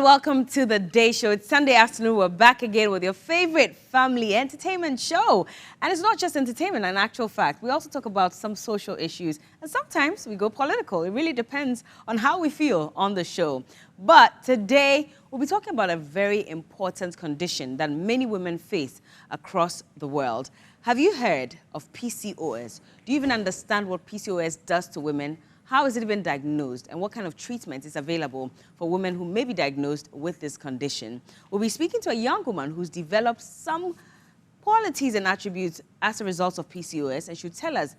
welcome to the Day Show. It's Sunday afternoon. We're back again with your favorite family entertainment show. And it's not just entertainment, in actual fact. We also talk about some social issues. And sometimes we go political. It really depends on how we feel on the show. But today, we'll be talking about a very important condition that many women face across the world. Have you heard of PCOS? Do you even understand what PCOS does to women? How is it even diagnosed, and what kind of treatment is available for women who may be diagnosed with this condition? We'll be speaking to a young woman who's developed some qualities and attributes as a result of PCOS, and she'll tell us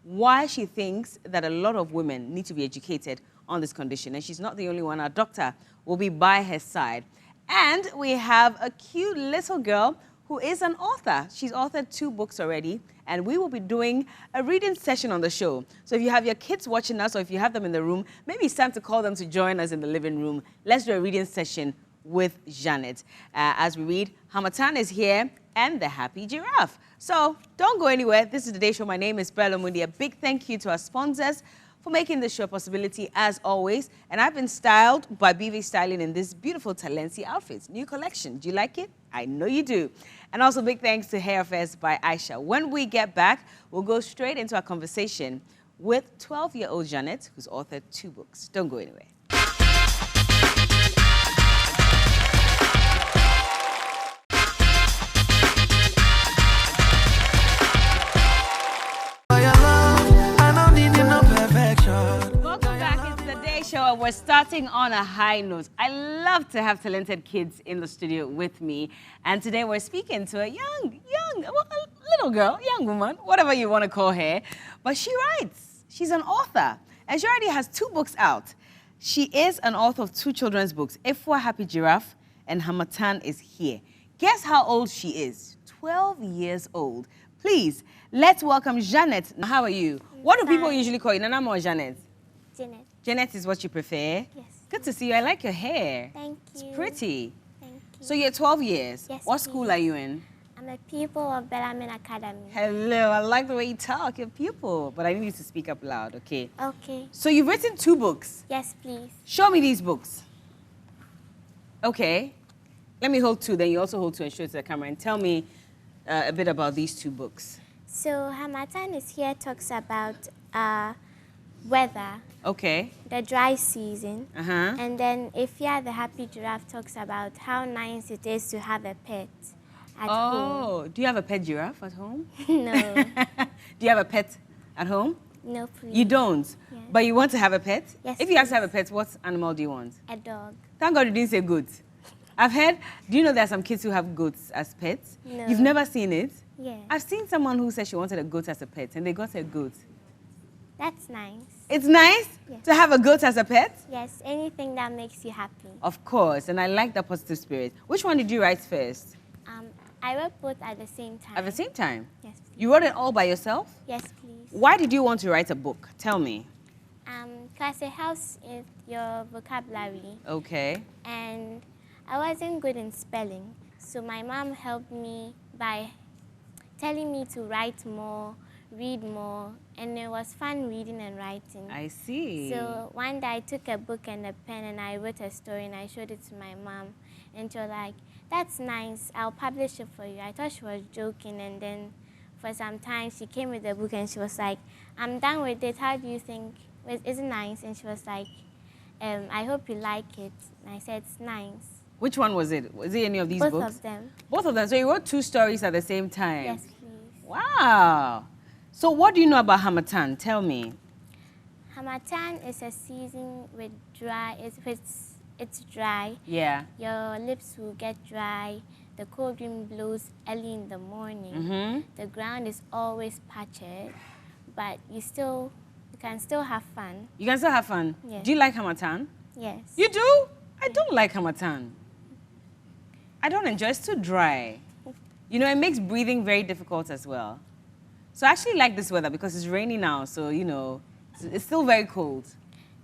why she thinks that a lot of women need to be educated on this condition. And she's not the only one. Our doctor will be by her side. And we have a cute little girl who is an author. She's authored 2 books already, and we will be doing a reading session on the show. So if you have your kids watching us, or if you have them in the room, maybe it's time to call them to join us in the living room. Let's do a reading session with Janet. As we read, Hamatan is here and the Happy Giraffe. So don't go anywhere. This is the Day Show. My name is Berla Mundi. A big thank you to our sponsors for making this show a possibility, as always. And I've been styled by BV Styling in this beautiful Talensi outfits. New collection. Do you like it? I know you do. And also big thanks to Hair Affairs by Aisha. When we get back, we'll go straight into our conversation with 12-year-old Janet, who's authored 2 books. Don't go anywhere. And we're starting on a high note. I love to have talented kids in the studio with me. And today we're speaking to a little girl, young woman, whatever you want to call her. But she writes. She's an author. And she already has 2 books out. She is an author of 2 children's books, Efwa Happy Giraffe and Hamatan is Here. Guess how old she is? 12 years old. Please, let's welcome Janet. How are you? What do people usually call you? Nana or Janet? Janet. Janet is what you prefer? Yes. Good to see you. I like your hair. Thank you. It's pretty. Thank you. So you're 12 years? Yes, What school are you in? I'm a pupil of Berla Mundi Academy. Hello, I like the way you talk. You're a pupil. But I need you to speak up loud, okay? Okay. So you've written 2 books? Yes, please. Show me these books. Okay. Let me hold 2, then you also hold 2 and show it to the camera. And tell me a bit about these 2 books. So Hamatan is Here talks about weather. Okay. The dry season. And then Efwa the Happy Giraffe talks about how nice it is to have a pet at home. Oh, do you have a pet giraffe at home? No. Do you have a pet at home? No, please. You don't? Yes. But you want to have a pet? Yes. If you have to have a pet, what animal do you want? A dog. Thank God you didn't say goats. I've heard, do you know there are some kids who have goats as pets? No. You've never seen it? Yeah. I've seen someone who said she wanted a goat as a pet, and they got a goat. That's nice. It's nice to have a goat as a pet? Yes, anything that makes you happy. Of course, and I like that positive spirit. Which one did you write first? I wrote both at the same time. At the same time? Yes, please. You wrote it all by yourself? Yes, please. Why did you want to write a book? Tell me. Because it helps in your vocabulary. Okay. And I wasn't good in spelling, so my mom helped me by telling me to write more, read more, and it was fun reading and writing. I see. So one day I took a book and a pen and I wrote a story and I showed it to my mom, and she was like, "That's nice, I'll publish it for you." I thought she was joking, and then for some time she came with the book and she was like, "I'm done with it, how do you think? Is it nice?" And she was like, "I hope you like it." And I said, "It's nice." Which one was it? Was it any of these books? Both of them. Both of them. So you wrote 2 stories at the same time? Yes, please. Wow. So what do you know about Hamatan? Tell me. Hamatan is a season with dry. It's dry. Yeah. Your lips will get dry. The cold wind blows early in the morning. The ground is always patched, but you can still have fun. You can still have fun? Yes. Do you like Hamatan? Yes. You do? I don't like Hamatan. I don't enjoy it. It's too dry. You know, it makes breathing very difficult as well. So I actually like this weather because it's rainy now, so, you know, it's still very cold.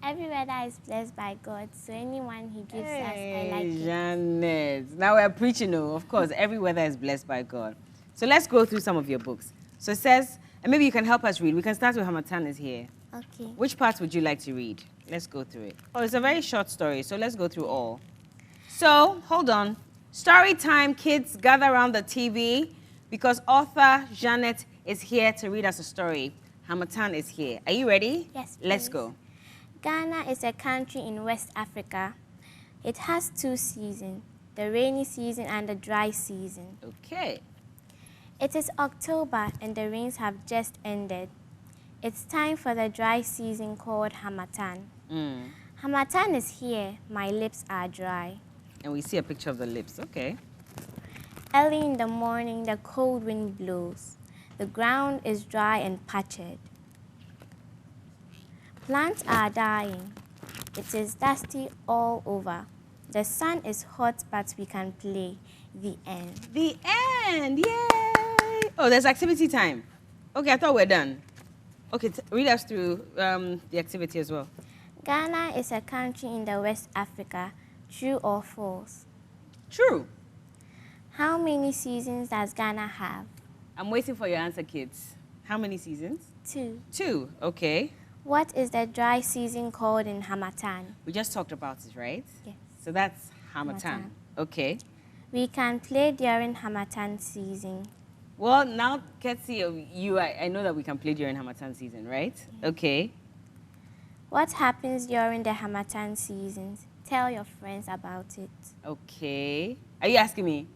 Every weather is blessed by God, so anyone He gives us, I like it. Janet. Now we're preaching, oh, of course, every weather is blessed by God. So let's go through some of your books. So it says, and maybe you can help us read. We can start with Hamatan is Here. Okay. Which parts would you like to read? Let's go through it. Oh, it's a very short story, so let's go through all. So, hold on. Story time, kids, gather around the TV because author Janet is here to read us a story. Hamatan is here. Are you ready? Yes, Let's please. go. Ghana is a country in West Africa. It has 2 seasons, the rainy season and the dry season. Okay. It is October and the rains have just ended. It's time for the dry season called Hamatan. Hamatan is here, my lips are dry. And we see a picture of the lips. Okay. Early in the morning, the cold wind blows. The ground is dry and parched. Plants are dying. It is dusty all over. The sun is hot, but we can play. The end. The end. Yay. Oh, there's activity time. Okay, I thought we're done. Okay, read us through the activity as well. Ghana is a country in the West Africa. True or false? True. How many seasons does Ghana have? I'm waiting for your answer, kids. How many seasons? 2. 2. Okay. What is the dry season called in Hamatan? We just talked about it, right? Yes. So that's Hamatan. Hamatan. Okay. We can play during Hamatan season. Well, now, courtesy of you, I know that we can play during Hamatan season, right? Yes. Okay. What happens during the Hamatan seasons? Tell your friends about it. Okay. Are you asking me?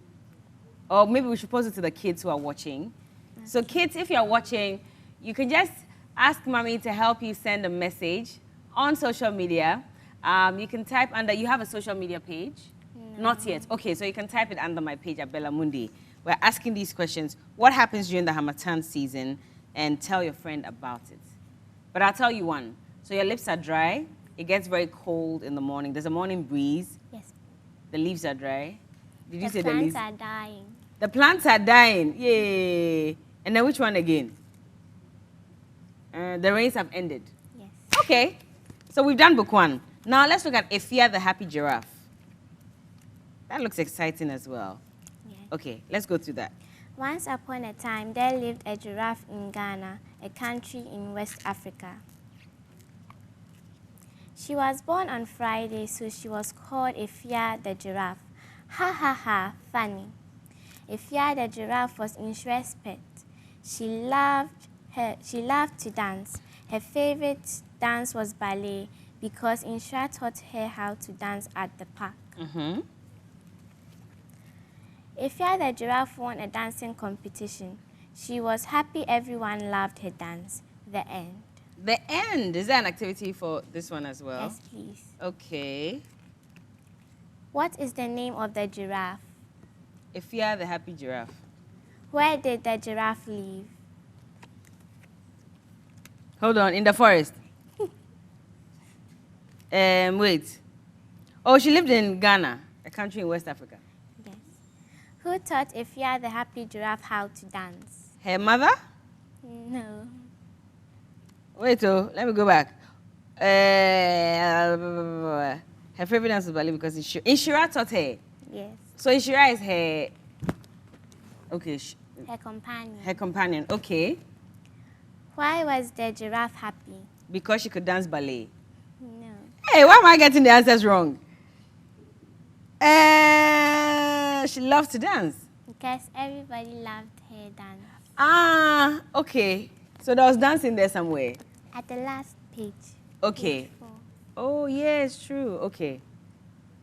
Or maybe we should pose it to the kids who are watching. Okay. So kids, if you're watching, you can just ask mommy to help you send a message on social media. You can type under, you have a social media page? No. Not yet. Okay, so you can type it under my page at Berla Mundi. We're asking these questions. What happens during the Hamatan season? And tell your friend about it. But I'll tell you one. So your lips are dry. It gets very cold in the morning. There's a morning breeze. Yes. The leaves are dry. Did you say The the leaves? plants are dying. The plants are dying. Yay. And then which one again? The rains have ended. Yes. Okay. So we've done book 1. Now let's look at Efia the Happy Giraffe. That looks exciting as well. Yes. Okay, let's go through that. Once upon a time, there lived a giraffe in Ghana, a country in West Africa. She was born on Friday, so she was called Efia the giraffe. Ha ha ha, funny. Efia the giraffe was Inshure's pet. She loved to dance. Her favorite dance was ballet because Inshure taught her how to dance at the park. Efia the giraffe won a dancing competition. She was happy everyone loved her dance. The end. The end. Is there an activity for this one as well? Yes, please. Okay. What is the name of the giraffe? Efia the Happy Giraffe. Where did the giraffe live? Hold on, in the forest. Wait. Oh, she lived in Ghana, a country in West Africa. Yes. Who taught Efia the Happy Giraffe how to dance? Her mother? No. Wait, oh, let me go back. Her favorite dance was ballet because Inshira taught her. Yes. So Inshira is her, okay, Her companion. her companion. Okay. Why was the giraffe happy? Because she could dance ballet. No. Hey, why am I getting the answers wrong? She loves to dance. Because everybody loved her dance. Ah, okay. So there was dancing there somewhere. At the last page. Okay. Page 4. Oh, yes, true. Okay.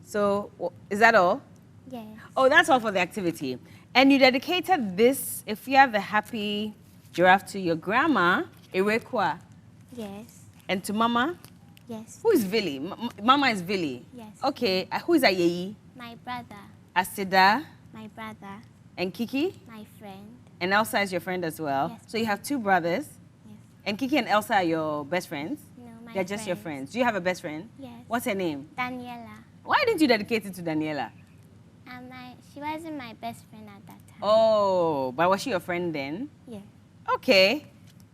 So, is that all? Yes. Oh, that's all for the activity. And you dedicated this, if you have the Happy Giraffe, to your grandma, Irekwa, Yes. and to Mama. Yes. Who is Vili? Mama is Vili. Yes. Okay. Who is Ayeyi? My brother. Asida My brother. and Kiki? My friend. And Elsa is your friend as well. Yes. So you have 2 brothers. Yes. And Kiki and Elsa are your best friends? No, my They're just your friends. Do you have a best friend? Yes. What's her name? Daniela. Why didn't you dedicate it to Daniela? She wasn't my best friend at that time. Oh, but was she your friend then? Yeah. Okay.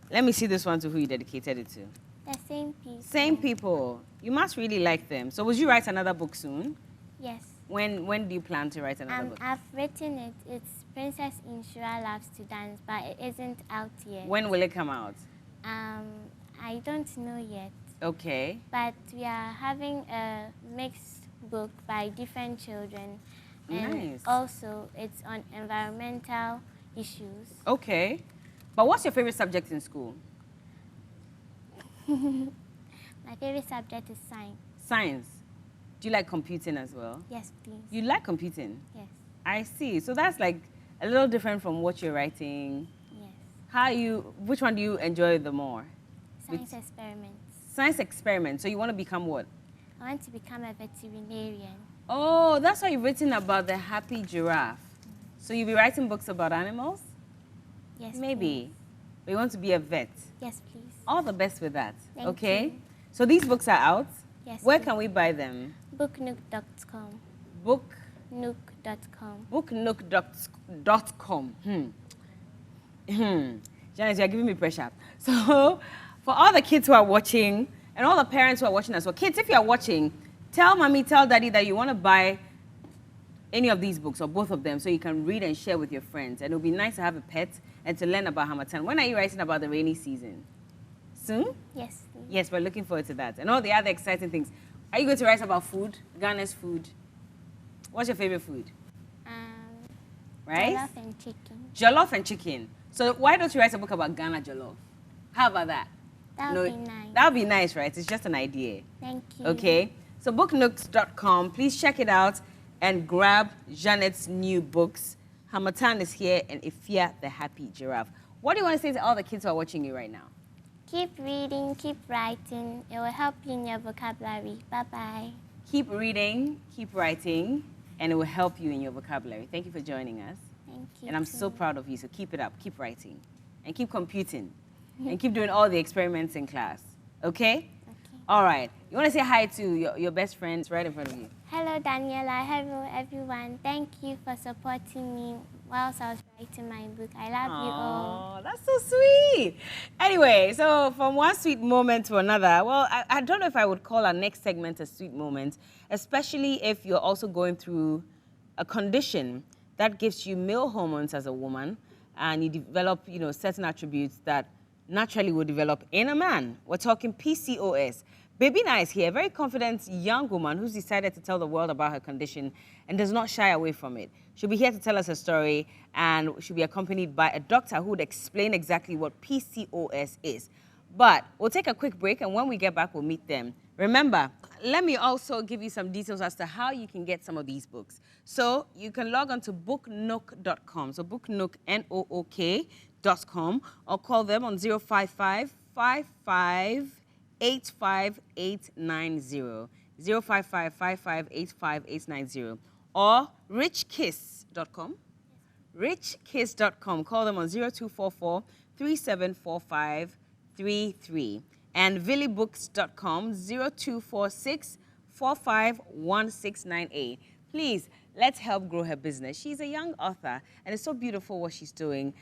Let me see this one to who you dedicated it to. The same people. Same people. You must really like them. So would you write another book soon? Yes. When do you plan to write another book? I've written it. It's Princess Inshura Loves to Dance, but it isn't out yet. When will it come out? I don't know yet. Okay. But we are having a mixed book by different children. And Nice. also, it's on environmental issues. Okay. But what's your favorite subject in school? My favorite subject is science. Science. Do you like computing as well? Yes, please. You like computing? Yes. I see. So that's like a little different from what you're writing. Yes. Which one do you enjoy the more? Science experiments. Science experiments. So you want to become what? I want to become a veterinarian. Oh, that's why you've written about the happy giraffe. So you'll be writing books about animals? Yes, Maybe. But you want to be a vet? Yes, please. All the best with that. Thank okay? you. So these books are out? Yes. Where please. can we buy them? Booknook.com. Booknook.com. Booknook.com. Janice, you're giving me pressure. So, for all the kids who are watching, and all the parents who are watching as well, kids, if you are watching, tell mommy, tell daddy that you want to buy any of these books, or both of them, so you can read and share with your friends. And it would be nice to have a pet and to learn about Hamatan. When are you writing about the rainy season? Soon? Yes, please. Yes, we're looking forward to that. And all the other exciting things. Are you going to write about food? Ghana's food? What's your favorite food? Rice? Jollof and chicken. Jollof and chicken. So why don't you write a book about Ghana jollof? How about that? That would be nice. That would be nice, right? It's just an idea. Thank you. Okay? So booknooks.com. Please check it out and grab Janet's new books. Hamatan is here and Ifia the Happy Giraffe. What do you want to say to all the kids who are watching you right now? Keep reading, keep writing. It will help you in your vocabulary. Bye-bye. Keep reading, keep writing, and it will help you in your vocabulary. Thank you for joining us. Thank you. And I'm too. so proud of you, so keep it up, keep writing, and keep computing, and keep doing all the experiments in class, okay? Okay. All right. You want to say hi to your best friends right in front of you? Hello, Daniela. Hello, everyone. Thank you for supporting me whilst I was writing my book. I love you all. Oh, that's so sweet. Anyway, so from one sweet moment to another, well, I don't know if I would call our next segment a sweet moment, especially if you're also going through a condition that gives you male hormones as a woman, and you develop, certain attributes that naturally would develop in a man. We're talking PCOS. Baby Na is here, a very confident young woman who's decided to tell the world about her condition and does not shy away from it. She'll be here to tell us her story, and she'll be accompanied by a doctor who would explain exactly what PCOS is. But we'll take a quick break, and when we get back, we'll meet them. Remember, let me also give you some details as to how you can get some of these books. So you can log on to booknook.com, so booknook, N-O-O-K.com, or call them on 055 55 85890, 055 55 85890, or richkiss.com, richkiss.com. Call them on 0244 374533, and villybooks.com, 0246 451698. Please, let's help grow her business. She's a young author, and it's so beautiful what she's doing.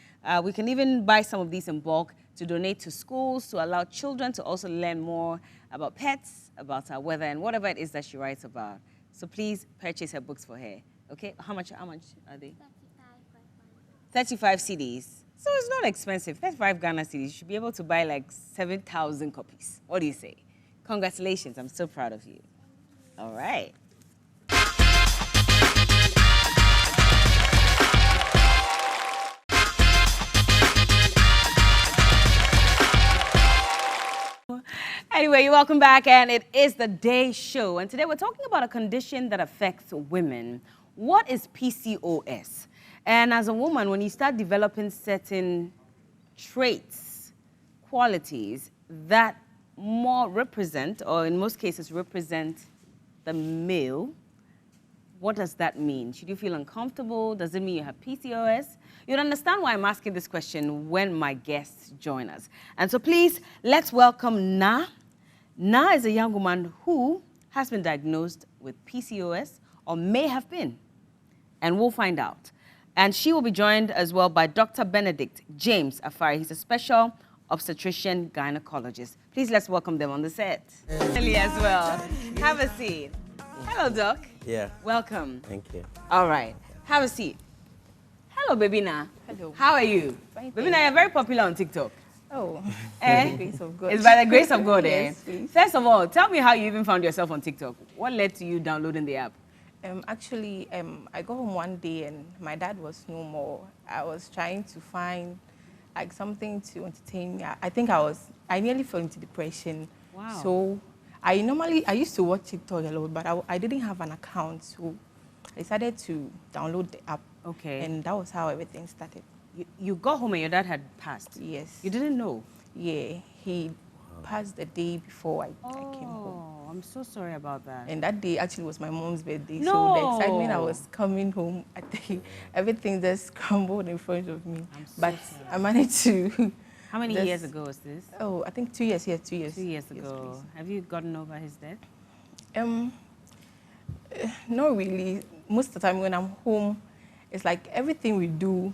We can even buy some of these in bulk to donate to schools, to allow children to also learn more about pets, about our weather, and whatever it is that she writes about. So please purchase her books for her. Okay? How much are they? 35 CDs. So it's not expensive. 35 Ghana CDs. You should be able to buy like 7,000 copies. What do you say? Congratulations. I'm so proud of you. All right. Anyway, welcome back, and it is the Day Show. And today we're talking about a condition that affects women. What is PCOS? And as a woman, when you start developing certain traits, qualities that more represent, or in most cases represent, the male, what does that mean? Should you feel uncomfortable? Does it mean you have PCOS? You'll understand why I'm asking this question when my guests join us. And so please, let's welcome Na. Na is a young woman who has been diagnosed with PCOS, or may have been, and we'll find out. And she will be joined as well by Dr. Benedict James Afari. He's a special obstetrician gynecologist. Please, let's welcome them on the set. Ellie as well. Have a seat. Hello, Doc. Yeah. Welcome. Thank you. All right. Have a seat. Hello, Baby Na. Hello. How are you? Fine, Baby Na, you're very popular on TikTok. Oh, by Eh? the grace of God. It's by the grace of God, eh? Yes, please. First of all, tell me how you even found yourself on TikTok. What led to you downloading the app? Actually, I got home one day and my dad was no more. I was trying to find like something to entertain me. I think I nearly fell into depression. Wow. So I used to watch TikTok a lot, but I didn't have an account. So I decided to download the app. Okay. And that was how everything started. You got home and your dad had passed? Yes. You didn't know? Yeah, he passed the day before I came home. Oh, I'm so sorry about that. And that day actually was my mom's birthday. No. So the excitement I was coming home, I think everything just crumbled in front of me. But sorry. I managed to. How many years ago was this? Oh, I think 2 years. Yeah, 2 years. 2 years Yes, ago. please. Have you gotten over his death? Not really. Most of the time when I'm home, it's like everything we do,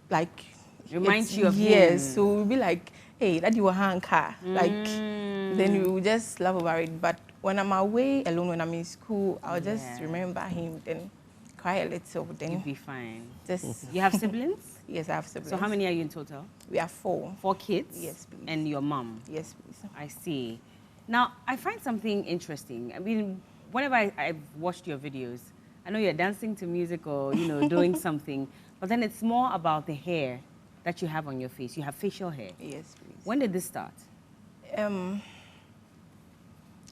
like Reminds you of him. Yes. So we'll be like, hey, that you were car. Like, then we will just laugh about it. But when I'm away alone, when I'm in school, I'll just remember him, then cry a little. Then You'll be fine. just You have siblings? Yes, I have siblings. So how many are you in total? We are 4. 4 kids? Yes, please. And your mom? Yes, please. I see. Now, I find something interesting. I mean, whenever I've watched your videos, I know you're dancing to music or, you know, doing something, but then it's more about the hair that you have on your face. You have facial hair. Yes, please. When did this start?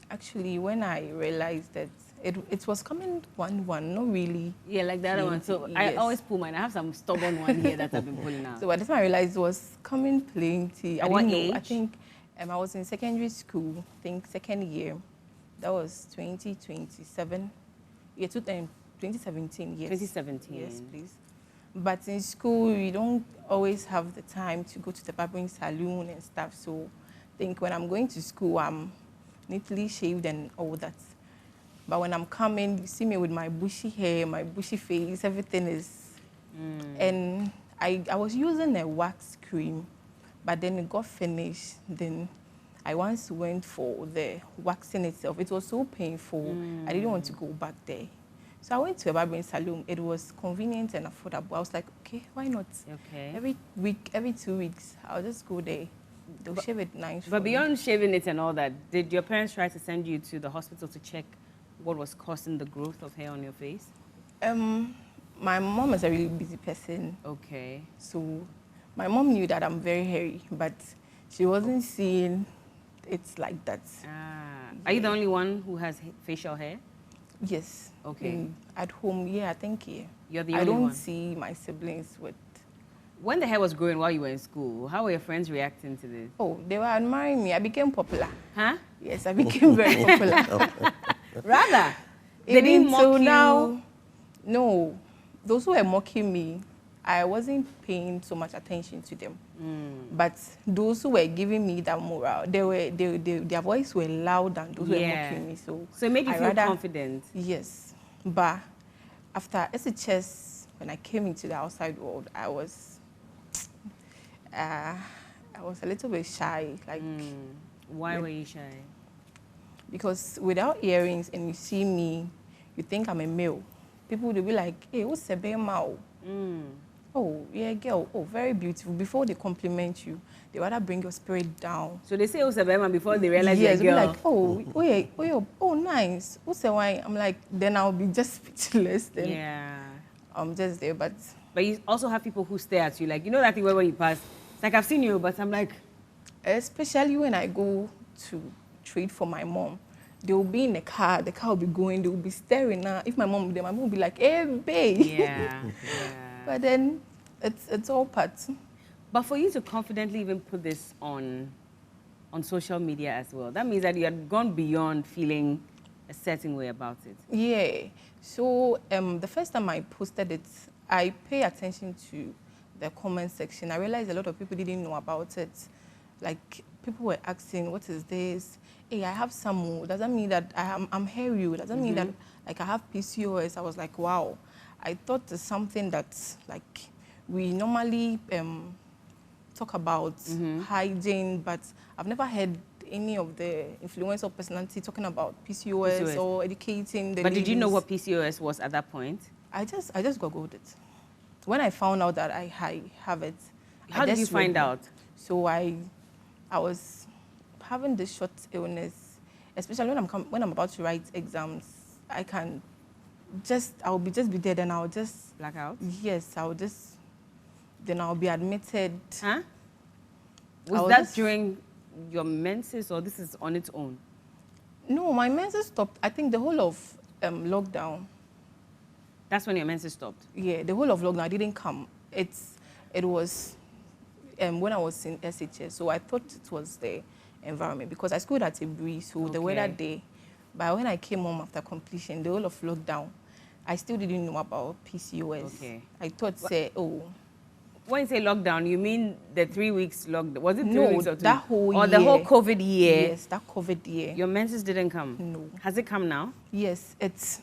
Actually, when I realized that it was coming one, not really. Yeah, like the other one. So Yes. I always pull mine. I have some stubborn one here that I've been pulling out. So by the time I realized it was coming plenty. At I what didn't age? know. I think I was in secondary school, I think second year. That was 2027. Yeah, 2017, yes. 2017. Yes, please. But in school, you don't always have the time to go to the barbering salon and stuff. So I think when I'm going to school, I'm neatly shaved and all that. But when I'm coming, you see me with my bushy hair, my bushy face, everything is... And I was using a wax cream, but then it got finished. Then I once went for the waxing itself. It was so painful. I didn't want to go back there. So I went to a barbering salon. It was convenient and affordable. I was like, okay, why not? Okay. Every week, every 2 weeks, I'll just go there. They'll shave it nice. But beyond shaving it and all that, did your parents try to send you to the hospital to check what was causing the growth of hair on your face? My mom is a really busy person. Okay. So my mom knew that I'm very hairy, but she wasn't seeing it like that. Are you the only one who has facial hair? Yes. Okay. At home, yeah, I think, yeah. You're the I only don't one. see my siblings with... When the hair was growing while you were in school, how were your friends reacting to this? Oh, they were admiring me. I became popular. Huh? Yes, I became very popular. Rather, they Even didn't mock till you. now, no. Those who were mocking me, I wasn't paying so much attention to them. But those who were giving me that morale, their voice were loud than those who were mocking me. So it made you I feel confident. Yes. But after SHS, when I came into the outside world, I was a little bit shy. Like, Why were you shy? because without earrings and you see me, you think I'm a male. People will be like, hey, what's a bema? Oh, yeah, girl. Oh, very beautiful. Before they compliment you, they rather bring your spirit down. So they say it was a bema before they realize yes, you're a girl. Like, oh, yeah, oh, nice. What's the wine? I'm like, then I'll be just speechless. Then Yeah. I'm just there, but you also have people who stare at you, like, you know that thing where when you pass, it's like, I've seen you, but I'm like... especially when I go to trade for my mom, they will be in the car will be going, they will be staring now. If my mom will be there, my mom will be like, hey, babe. Yeah. But then it's all parts. But for you to confidently even put this on social media as well, that means that you had gone beyond feeling a certain way about it. Yeah. So the first time I posted it, I pay attention to the comment section. I realized a lot of people didn't know about it. Like, people were asking, what is this? Hey, I have some. Does that mean that I'm hairy? Does that mean that like I have PCOS? I was like, wow. I thought it's something that like we normally talk about hygiene, but I've never heard any of the influential personality talking about PCOS or educating the But did you know ladies. what PCOS was at that point? I just Googled it. When I found out that I have it. How did you find out? So I was having this short illness, especially when I'm about to write exams. I'll just be dead, and I'll just Blackout? yes, then I'll be admitted. Huh? Was that during your menses, or this is on its own? No, my menses stopped. I think the whole of lockdown. That's when your menses stopped? Yeah, the whole of lockdown. I didn't come. It was when I was in SHS, so I thought it was the environment because I schooled at a breeze, so the weather day. But when I came home after completion, the whole of lockdown, I still didn't know about PCOS. Okay. I thought, When you say lockdown, you mean the 3 weeks lockdown? Was it 3 no, weeks or 2? that whole or year. the whole COVID year? Yes, that COVID year. Your menses didn't come? No. Has it come now? Yes, it's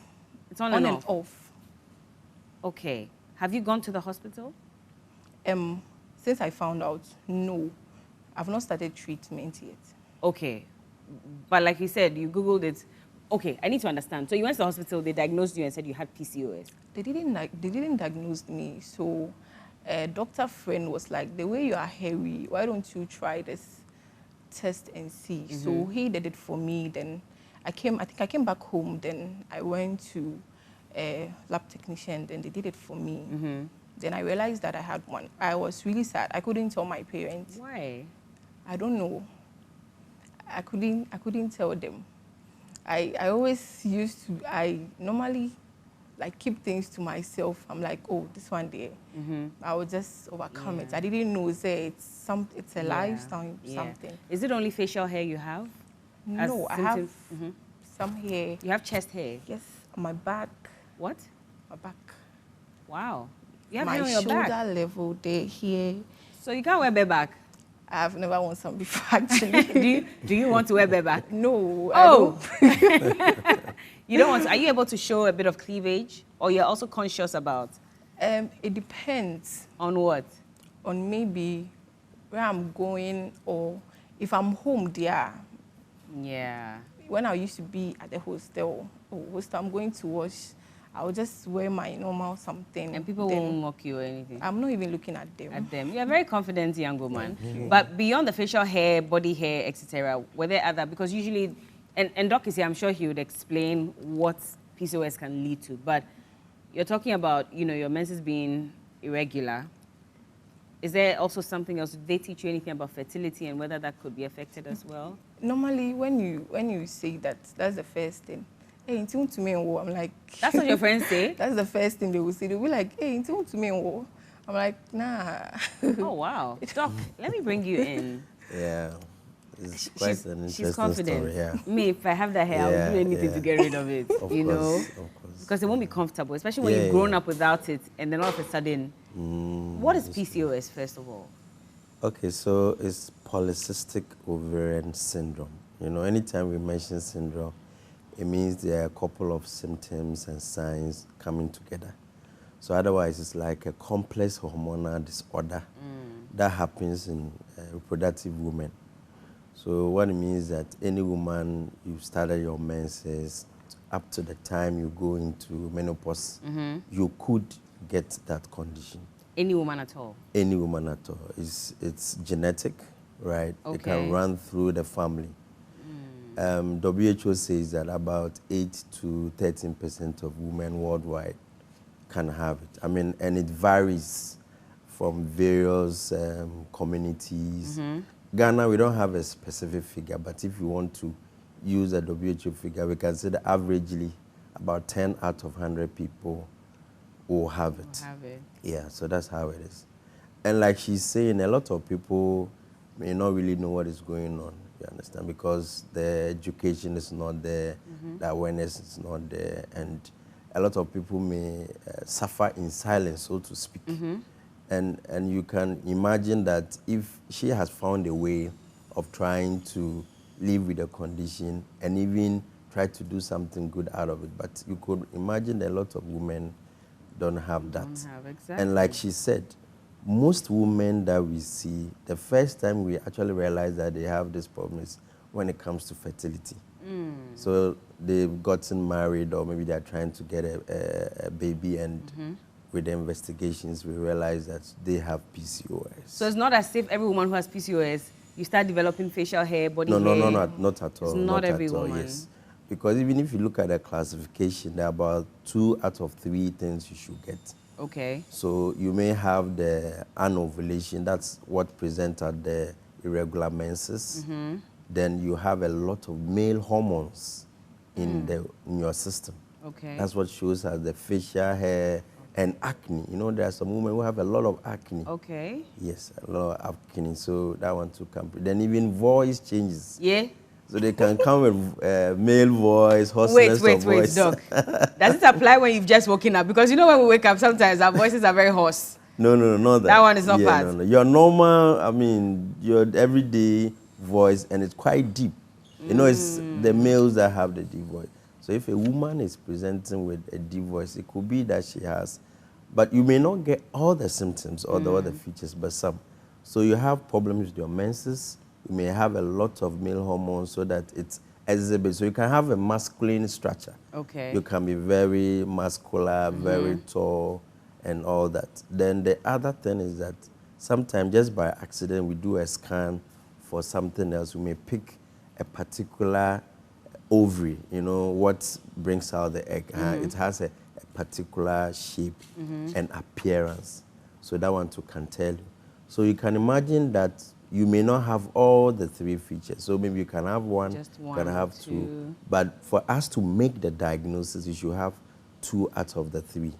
on and off. Okay. Have you gone to the hospital? Since I found out, no. I've not started treatment yet. Okay. But like you said, you Googled it. Okay, I need to understand. So you went to the hospital, they diagnosed you and said you had PCOS. They didn't diagnose me. So a doctor friend was like, the way you are hairy, why don't you try this test and see? So he did it for me. Then I think I came back home. Then I went to a lab technician. Then they did it for me. Then I realized that I had one. I was really sad. I couldn't tell my parents. Why? I don't know. I couldn't tell them. I always I normally like keep things to myself. I'm like, oh, this one day, I will just overcome it. I didn't know it's a lifestyle something. Is it only facial hair you have? No, I have some hair. You have chest hair? Yes, on my back. What? My back. Wow. You have my hair on your back? shoulder level, there, here. So you can't wear bareback? I've never worn some before, actually. do you want to wear bareback? No. Oh. You don't want to. Are you able to show a bit of cleavage? Or you're also conscious about? It depends. On what? On maybe where I'm going, or if I'm home there. Yeah. When I used to be at the hostel, I'm going to wash, I'll just wear my normal something. And people won't mock you or anything? I'm not even looking at them. You're a very confident young woman. But beyond the facial hair, body hair, etc., were there other, because usually, and Doc is here, I'm sure he would explain what PCOS can lead to. But you're talking about, your menses being irregular. Is there also something else? Did they teach you anything about fertility and whether that could be affected as well? Normally, when you say that, that's the first thing. Hey, tune to me, I'm like... That's what your friends say? That's the first thing they will say. They'll be like, hey, tune to me, I'm like, nah. Oh, wow. Doc, let me bring you in. Yeah. It's quite an interesting she's confident. story, yeah. Me, if I have that hair, I'll do anything to get rid of it, Of course. Because it won't be comfortable, especially when you've grown up without it, and then all of a sudden... What is PCOS, first of all? Okay, so it's polycystic ovarian syndrome. Anytime we mention syndrome, it means there are a couple of symptoms and signs coming together. So otherwise, it's like a complex hormonal disorder that happens in reproductive women. So what it means is that any woman, you started your menses, up to the time you go into menopause, you could get that condition. Any woman at all? Any woman at all. It's genetic, right? Okay. It can run through the family. WHO says that about 8 to 13% of women worldwide can have it. And it varies from various communities. Ghana, we don't have a specific figure, but if you want to use a WHO figure, we can say that averagely about 10 out of 100 people will have it. Yeah, so that's how it is. And like she's saying, a lot of people may not really know what is going on, you understand, because the education is not there, the awareness is not there, and a lot of people may suffer in silence, so to speak. And you can imagine that if she has found a way of trying to live with the condition and even try to do something good out of it, but you could imagine a lot of women don't have that. Exactly. And like she said, most women that we see, the first time we actually realize that they have this problem is when it comes to fertility. So they've gotten married, or maybe they're trying to get a baby, and with the investigations, we realized that they have PCOS. So it's not as if every woman who has PCOS, you start developing facial hair, body No, hair. not at all. It's not every at all, woman. yes. Because even if you look at the classification, there are about 2 out of 3 things you should get. Okay. So you may have the anovulation, that's what presents at the irregular menses. Then you have a lot of male hormones in your system. Okay. That's what shows as the facial hair and acne. You know, there are some women who have a lot of acne. Okay. Yes, a lot of acne. So that one too can. Then even voice changes. Yeah. So they can come with male voice, hoarseness Wait, of voice. Doc. Does it apply when you've just woken up? Because you know when we wake up, sometimes our voices are very hoarse. No, not that. That one is not bad. No. Your normal, I mean, your everyday voice, and it's quite deep. You know, it's the males that have the deep voice. So if a woman is presenting with a deep voice, it could be that she has, but you may not get all the symptoms or the other features, but some. So you have problems with your menses. You may have a lot of male hormones so that it's exhibit. So you can have a masculine structure. Okay. You can be very muscular, very tall, and all that. Then the other thing is that sometimes just by accident we do a scan for something else. We may pick a particular ovary, you know, what brings out the egg. It has a particular shape and appearance. So that one too can tell you. So you can imagine that you may not have all the 3 features. So maybe you can have one, Just you can have 2. 2. But for us to make the diagnosis, you should have 2 out of the 3.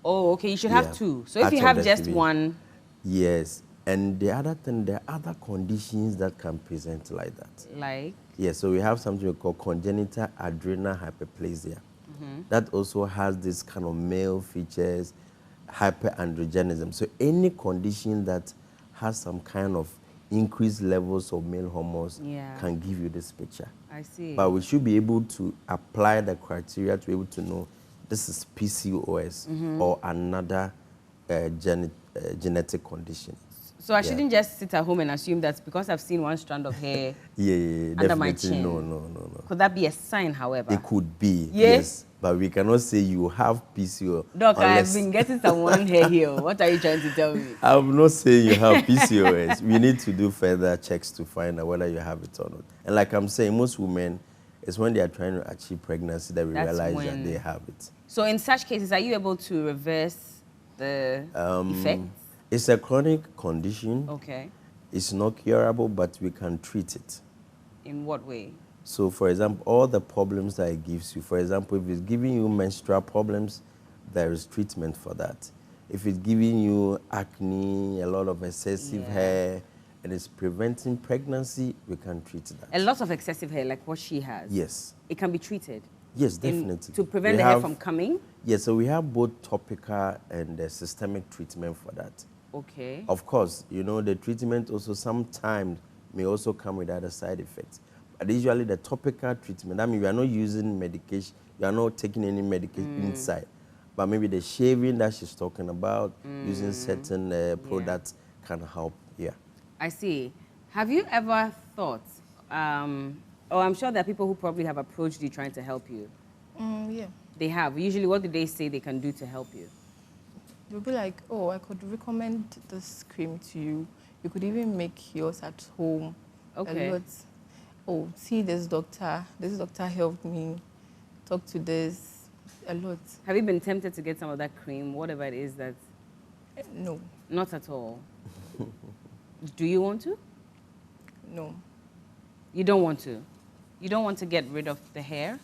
Oh, okay. You should have Yeah. 2. So if Out you of have the just 3. 1, Yes. And the other thing, there are other conditions that can present like that. like, Yeah, so we have something we call congenital adrenal hyperplasia. That also has this kind of male features, hyperandrogenism. So any condition that has some kind of increased levels of male hormones Yeah. can give you this picture. I see. But we should be able to apply the criteria to be able to know this is PCOS or another genetic condition. So I shouldn't just sit at home and assume that because I've seen one strand of hair Yeah, under my definitely. chin. No. Could that be a sign, however? It could be, Yeah. yes. But we cannot say you have PCOS. Doc, unless I've been getting someone hair here. What are you trying to tell me? I'm not saying you have PCOS. We need to do further checks to find out whether you have it or not. And like I'm saying, most women, it's when they are trying to achieve pregnancy that we That's realize when- that they have it. So in such cases, are you able to reverse the effects? It's a chronic condition. Okay. It's not curable, but we can treat it. In what way? So, for example, all the problems that it gives you, for example, if it's giving you menstrual problems, there is treatment for that. If it's giving you acne, a lot of excessive Yeah. hair, and it's preventing pregnancy, we can treat that. A lot of excessive hair, like what she has. Yes. It can be treated. Yes, definitely. To prevent We the hair have- from coming? Yes, so we have both topical and systemic treatment for that. Okay. Of course, you know, the treatment also sometimes may also come with other side effects. But usually the topical treatment, I mean, we are not using medication, you are not taking any medication inside. But maybe the shaving that she's talking about, using certain products can help, yeah. I see. Have you ever thought, or I'm sure there are people who probably have approached you trying to help you. Yeah. They have. Usually, what do they say they can do to help you? They'll be like, oh, I could recommend this cream to you. You could even make yours at home. Okay. A lot. Oh, see this doctor. This doctor helped me. Talk to this. A lot. Have you been tempted to get some of that cream, whatever it is that? No. Not at all. Do you want to? No. You don't want to? You don't want to get rid of the hair?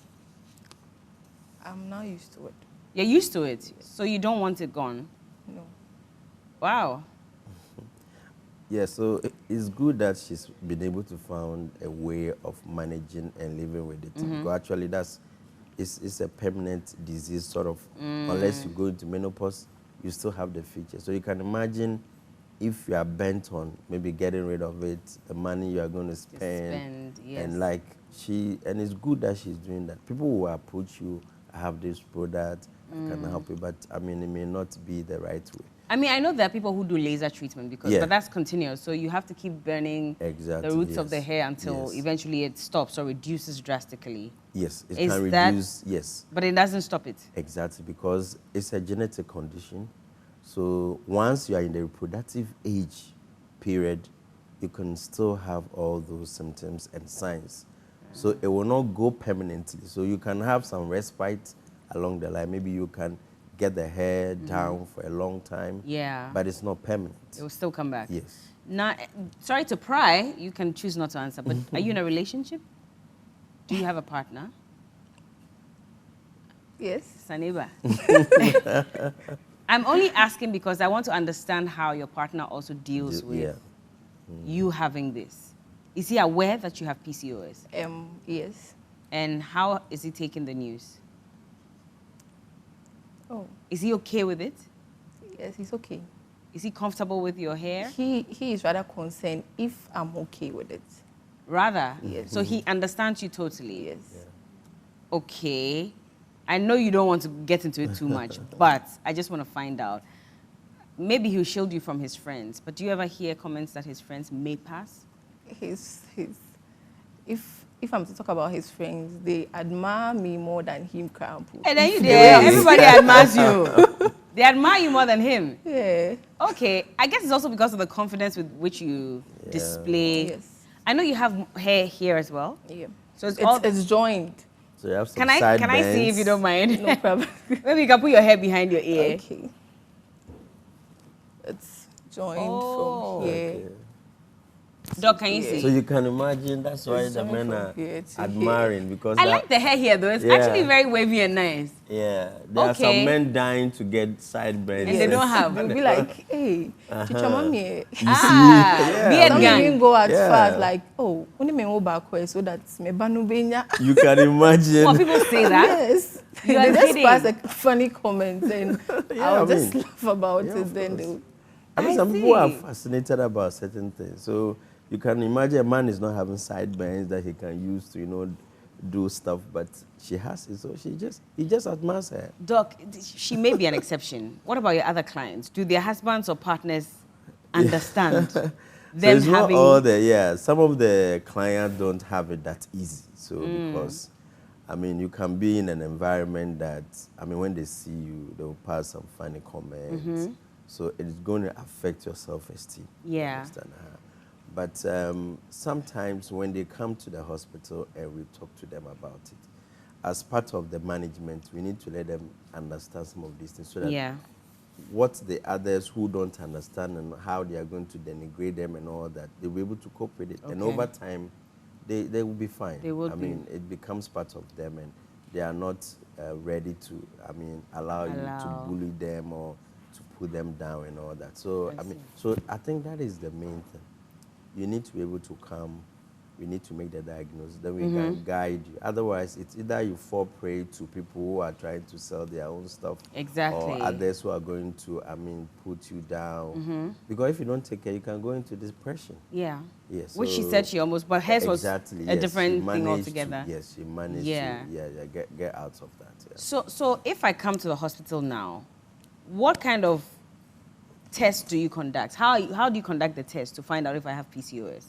I'm not used to it. You're used to it, so you don't want it gone? No. Wow. Yeah, so it's good that she's been able to find a way of managing and living with it. Because actually, it's a permanent disease, sort of. Unless you go into menopause, you still have the features. So you can imagine if you are bent on maybe getting rid of it, the money you are going to spend, yes. and like and it's good that she's doing that. People will approach you, I have this product, I can help you, but I mean, it may not be the right way. I mean, I know there are people who do laser treatment because, Yeah. but that's continuous. So you have to keep burning Exactly, the roots of the yes. hair until Yes. eventually it stops or reduces drastically. Yes, it Is can that- reduce, yes. But it doesn't stop it. Exactly, because it's a genetic condition. So once you are in the reproductive age period, you can still have all those symptoms and signs. So it will not go permanently. So you can have some respite along the line. Maybe you can get the hair down for a long time. Yeah. But it's not permanent. It will still come back. Yes. Now, sorry to pry, you can choose not to answer, but are you in a relationship? Do you have a partner? Yes. Saneba. I'm only asking because I want to understand how your partner also deals with Yeah. you having this. Is he aware that you have PCOS? Yes. And how is he taking the news? Oh, Is he okay with it? yes, it's okay. Is he comfortable with your hair? He is rather concerned if I'm okay with it. Rather? Yes. So he understands you totally? Yes. Okay. I know you don't want to get into it too much, but I just want to find out. Maybe he'll shield you from his friends, but do you ever hear comments that his friends may pass? If I'm to talk about his friends, they admire me more than him, Krampo. And then you did. Everybody admires you. They admire you more than him. Yeah. Okay. I guess it's also because of the confidence with which you display. Yes. I know you have hair here as well. Yeah. So it's joined. So you have some Can I side see if you don't mind? No problem. Maybe you can put your hair behind your ear. Okay. It's joined Oh. from here. Okay. Doc, can you see? So you can imagine that's why It's the coming men from are here to admiring because I that- like the hair here though. It's Yeah. actually very wavy and nice. yeah, there are Okay. some men dying to get sideburns. And they don't have. They'll be like, hey, Chicha Mami. Ah, Yeah. beard Some gang. even go as Yeah. far as like, oh, only me back so that me banu benya. You can imagine. Well, people say that. Yes. You are They just kidding. pass a funny comment and Yeah, I'll I just mean, laugh about yeah, it. of Then course. they'll. I mean, I some people are see. fascinated about certain things. So you can imagine a man is not having sideburns that he can use to, do stuff, but she has it. So he just admires her. Doc, she may be an exception. What about your other clients? Do their husbands or partners understand So them it's not having? all some of the clients don't have it that easy. So because, I mean, you can be in an environment that, I mean, when they see you, they'll pass some funny comments. So it's going to affect your self-esteem. You Yeah. understand? But sometimes when they come to the hospital and we talk to them about it, as part of the management, we need to let them understand some of these things so that Yeah. what the others who don't understand and how they are going to denigrate them and all that, they'll be able to cope with it. And Okay. over time, they will be fine. They will I be. mean, it becomes part of them and they are not ready to, allow you to bully them or to put them down and all that. So, I think that is the main thing. You need to be able to come. We need to make the diagnosis. Then we can guide you. Otherwise, it's either you fall prey to people who are trying to sell their own stuff. Exactly. Or others who are going to, put you down. Because if you don't take care, you can go into depression. Yeah. Yes. Which she so- said she almost, but hers was exactly, a yes, different she thing managed altogether. Yes, she managed Yeah. to get out of that. Yeah. So if I come to the hospital now, what kind of test do you conduct? How do you conduct the test to find out if I have PCOS?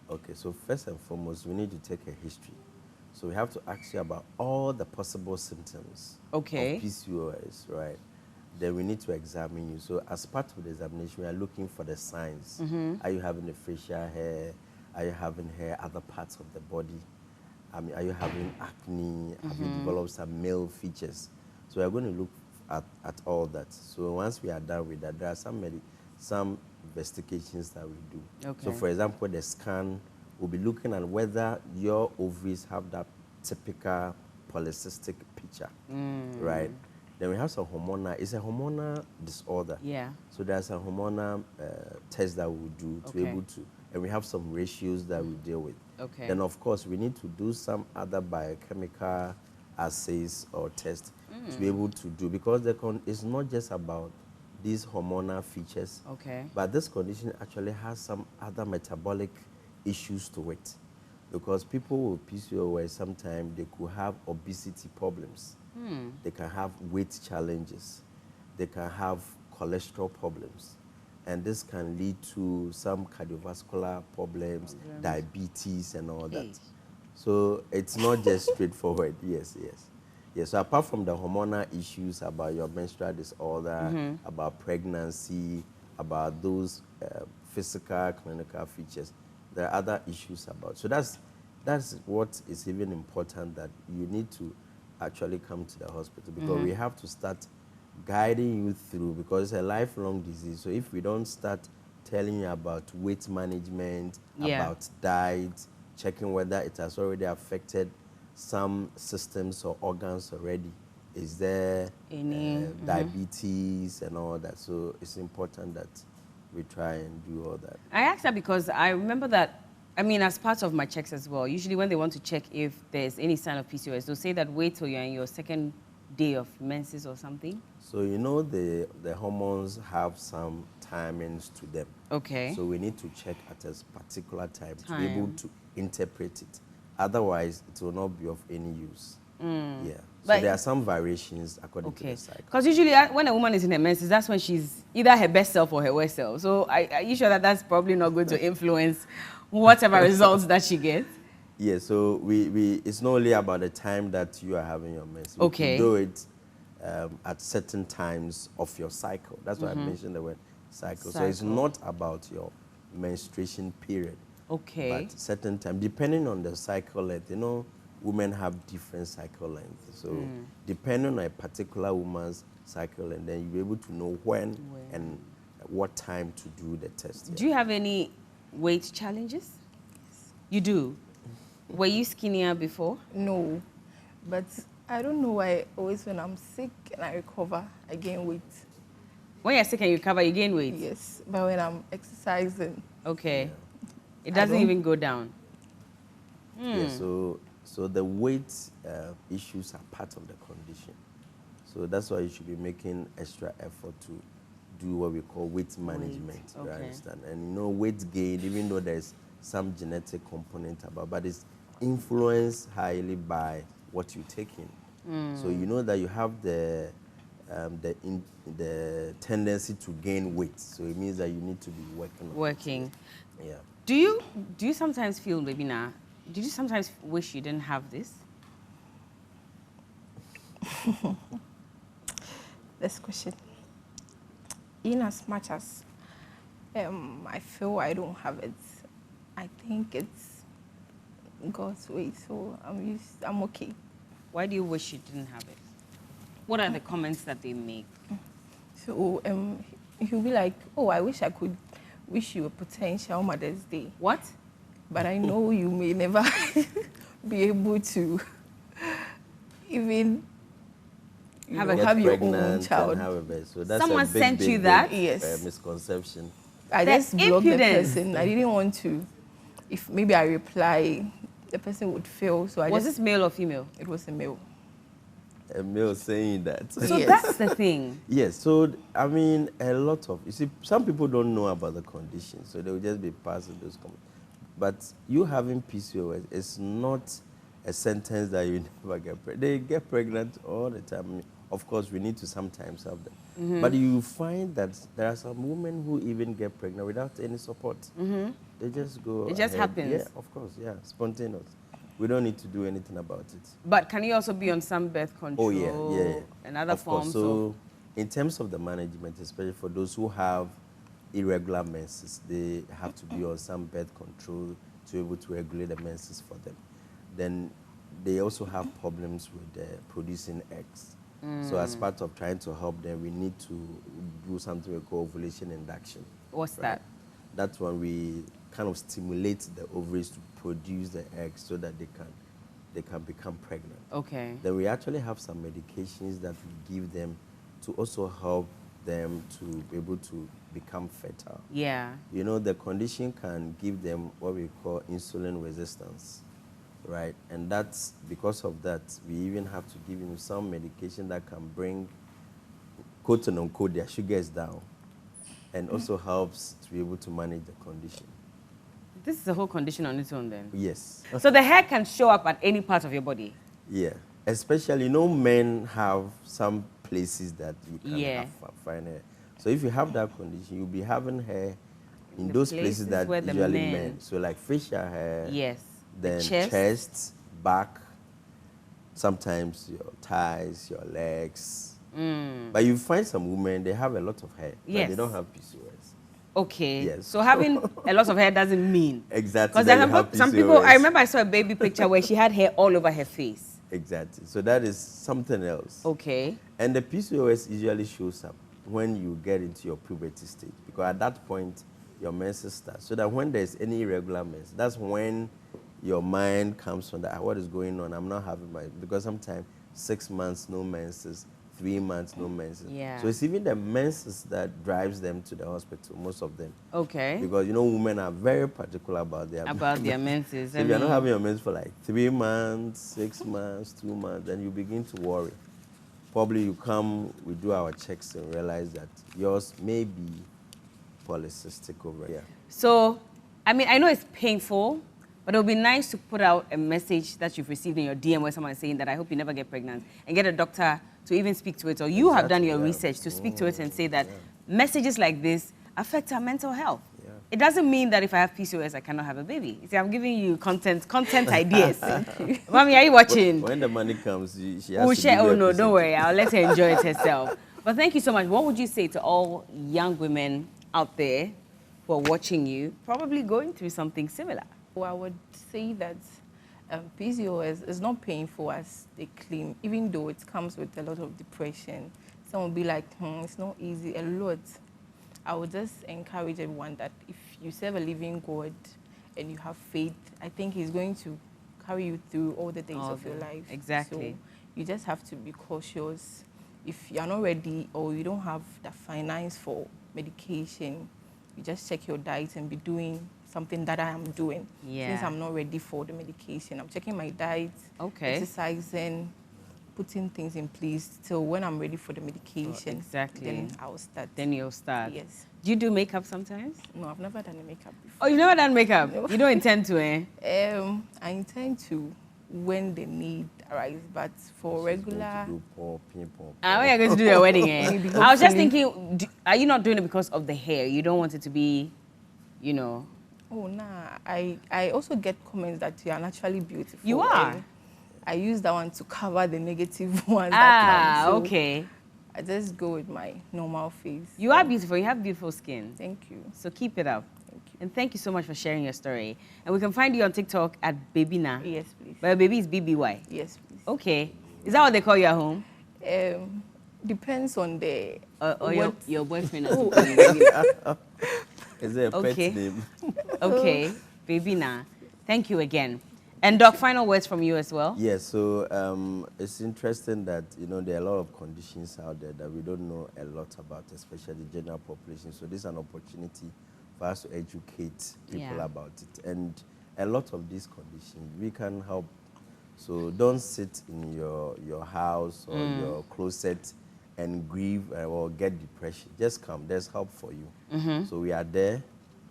Okay, so first and foremost, we need to take a history. So we have to ask you about all the possible symptoms Okay. of PCOS, right? Then we need to examine you. So as part of the examination, we are looking for the signs. Are you having a facial hair? Are you having hair other parts of the body? Are you having acne? Have you developed some male features? So we are going to look at all that. So once we are done with that, there are some investigations that we do. Okay. So for example, the scan will be looking at whether your ovaries have that typical polycystic picture, right? Then we have some hormonal, it's a hormonal disorder. Yeah. So there's a hormonal test that we do to be Okay. able to, and we have some ratios that we deal with. Okay. Then of course we need to do some other biochemical assays or tests to be able to do, because it's not just about these hormonal features, Okay. but this condition actually has some other metabolic issues to it. Because people with PCOS, sometimes they could have obesity problems. They can have weight challenges. They can have cholesterol problems. And this can lead to some cardiovascular problems, diabetes, and all that. So it's not just straightforward. Yes, yes. Yes, so apart from the hormonal issues about your menstrual disorder, about pregnancy, about those physical, clinical features, there are other issues about. So that's what is even important, that you need to actually come to the hospital, because we have to start guiding you through, because it's a lifelong disease. So if we don't start telling you about weight management, about diet, checking whether it has already affected some systems or organs already, is there any diabetes and all that. So it's important that we try and do all that. I asked that because I remember that, I mean, as part of my checks as well, usually when they want to check if there's any sign of PCOS, they'll say that wait till you're in your second day of menses or something. So, you know, the hormones have some timings to them. Okay. So we need to check at a particular time to be able to interpret it. Otherwise, it will not be of any use. Yeah. So there are some variations according to the cycle. Because usually when a woman is in her menses, that's when she's either her best self or her worst self. So are you sure that that's probably not going to influence whatever results that she gets? Yeah, so it's not only about the time that you are having your menses. Okay. You do it at certain times of your cycle. That's why I mentioned the word cycle. So it's not about your menstruation period. Okay. But certain time, depending on the cycle length, you know, women have different cycle lengths. So depending on a particular woman's cycle length, then you'll be able to know when and at what time to do the test. Do you have any weight challenges? Yes. You do? Were you skinnier before? No, but I don't know why always when I'm sick and I recover, I gain weight. When you're sick and you recover, you gain weight? Yes, but when I'm exercising. Okay. It doesn't even go down. Yeah, so the weight issues are part of the condition. So that's why you should be making extra effort to do what we call weight management. You understand? And you know, weight gain, even though there's some genetic component about, but it's influenced highly by what you take in. So you know that you have the tendency to gain weight. So it means that you need to be working on it. Yeah. Do you sometimes feel, maybe now, did you sometimes wish you didn't have this? This question. In as much as I feel I don't have it, I think it's God's way, so I'm okay. Why do you wish you didn't have it? What are the comments that they make? So he'll be like, oh, I wish I could wish you a potential Mother's Day. What? But I know you may never be able to even have your own child. So that's someone a big, sent big, you that? big, Yes. Misconception. I just blocked the person. I didn't want to, if maybe I reply, the person would feel. So Was this male or female? It was a male. A male saying that. So that's the thing. Yes, so I mean, a lot of, you see, some people don't know about the condition, so they will just be passing those comments. But you having PCOS is not a sentence that you never get pregnant. They get pregnant all the time. I mean, of course, we need to sometimes have them. But you find that there are some women who even get pregnant without any support. They just go It just happens. Yeah, of course, yeah, spontaneous. We don't need to do anything about it. But can you also be on some birth control? Oh, yeah. And other forms? So in terms of the management, especially for those who have irregular menses, they have to be on some birth control to be able to regulate the menses for them. Then they also have problems with producing eggs. So as part of trying to help them, we need to do something we call ovulation induction. What's that? That's when we kind of stimulate the ovaries to produce the eggs so that they can become pregnant. Okay. Then we actually have some medications that we give them to also help them to be able to become fertile. Yeah. You know, the condition can give them what we call insulin resistance, right? And that's because of that, we even have to give them some medication that can bring, quote unquote, their sugars down, and also helps to be able to manage the condition. This is a whole condition on its own then? Yes. So the hair can show up at any part of your body? Yeah. Especially, you know, men have some places that you can find hair. So if you have that condition, you'll be having hair in The those places that where the usually men- men. So like facial hair, Yes. The then chest. chest, back, sometimes your thighs, your legs. But you find some women, they have a lot of hair, but Yes. they don't have PCOS. Okay. Yes. So having a lot of hair doesn't mean. Exactly. Because that you have some people, I PCOS. remember I saw a baby picture where she had hair all over her face. Exactly. So that is something else. Okay. And the PCOS usually shows up when you get into your puberty stage, because at that point, your menses start. So that when there's any irregular mens, that's when your mind comes on that, what is going on? I'm not having my, because sometimes 6 months, no menses, 3 months, no menses. Yeah. So it's even the menses that drives them to the hospital, most of them. Okay. Because, you know, women are very particular about their menses. So if you're not having your menses for like 3 months, 6 months, 2 months, then you begin to worry. Probably you come, we do our checks and realize that yours may be polycystic ovary. Yeah. So, I mean, I know it's painful, but it would be nice to put out a message that you've received in your DM where someone is saying that I hope you never get pregnant, and get a doctor to even speak to it, or you have done your research to speak to it and say that messages like this affect our mental health. Yeah. It doesn't mean that if I have PCOS, I cannot have a baby. You see, I'm giving you content ideas. Mommy, are you watching? When the money comes, she has We'll to share. give you Oh a no, don't percentage. worry. I'll let her enjoy it herself. But thank you so much. What would you say to all young women out there who are watching you, probably going through something similar? Well, I would say that PCOS is not painful as they claim, even though it comes with a lot of depression. Some will be like, it's not easy, a lot. I would just encourage everyone that if you serve a living God and you have faith, I think He's going to carry you through all the days of your life. Exactly. So you just have to be cautious. If you're not ready or you don't have the finance for medication, you just check your diet and be doing something that I am doing. Yeah. Since I'm not ready for the medication, I'm checking my diet, Okay. exercising, putting things in place till when I'm ready for the medication. exactly. Then I'll start. Then you'll start. Yes. Do you do makeup sometimes? No, I've never done a makeup before. Oh, you've never done makeup? No. You don't intend to, eh? I intend to when the need arises, but for regular. Do pop, pop. When you're going to do your wedding, eh? Maybe, I was just hopefully. thinking, are you not doing it because of the hair? You don't want it to be, you know. Oh, nah. I also get comments that you are naturally beautiful. You are? and I use that one to cover the negative ones that come. So Okay. I just go with my normal face. You are beautiful. You have beautiful skin. Thank you. So keep it up. Thank you. And thank you so much for sharing your story. And we can find you on TikTok at Babina. Yes, please. But your baby is BBY. Yes, please. Okay. Is that what they call you at home? Depends on the. Or your boyfriend? Oh. Is there a Okay. pet name? Okay. Babina. Thank you again. And Doc, final words from you as well? Yes, so it's interesting that, you know, there are a lot of conditions out there that we don't know a lot about, especially the general population. So this is an opportunity for us to educate people Yeah. about it. And a lot of these conditions, we can help. So don't sit in your house or your closet and grieve or get depression. Just come, there's help for you. So we are there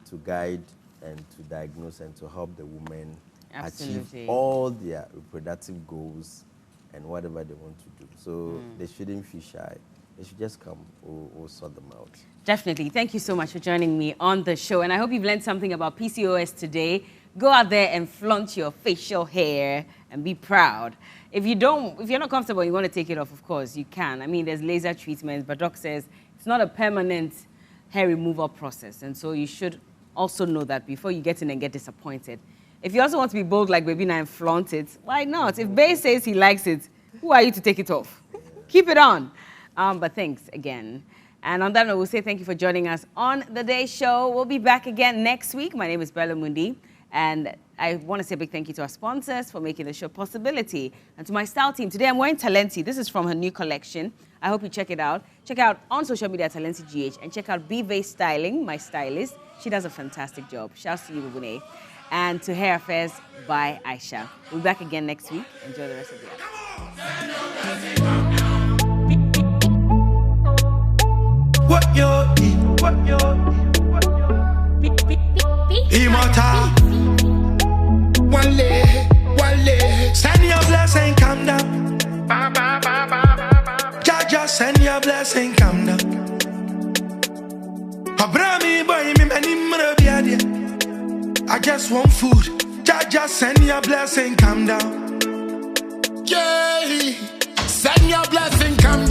to guide and to diagnose and to help the women Absolutely. achieve all their reproductive goals and whatever they want to do. So they shouldn't feel shy. They should just come. We'll sort them out. Definitely. Thank you so much for joining me on the show. And I hope you've learned something about PCOS today. Go out there and flaunt your facial hair and be proud. If you're not comfortable and you want to take it off, of course, you can. I mean, there's laser treatments, but Doc says it's not a permanent hair removal process. And so you should also know that before you get in and get disappointed. If you also want to be bold like Babina and flaunt it, why not? If Bay says he likes it, who are you to take it off? Keep it on. But thanks again. And on that note, we'll say thank you for joining us on The Day Show. We'll be back again next week. My name is Berla Mundi. And I want to say a big thank you to our sponsors for making the show possibility. And to my style team. Today I'm wearing Talenti. This is from her new collection. I hope you check it out. Check out on social media Talenti GH. And check out B-Vase Styling, my stylist. She does a fantastic job. Shouts to you, Bubune. And to Hair Affairs by Aisha. We'll be back again next week. Enjoy the rest of the episode. What Immortal. Wale, send your blessing, come down. Jaja, send your blessing, come down. me boy, me many marabiadia. I just want food. Just send your blessing, calm down. Yeah, send your blessing, come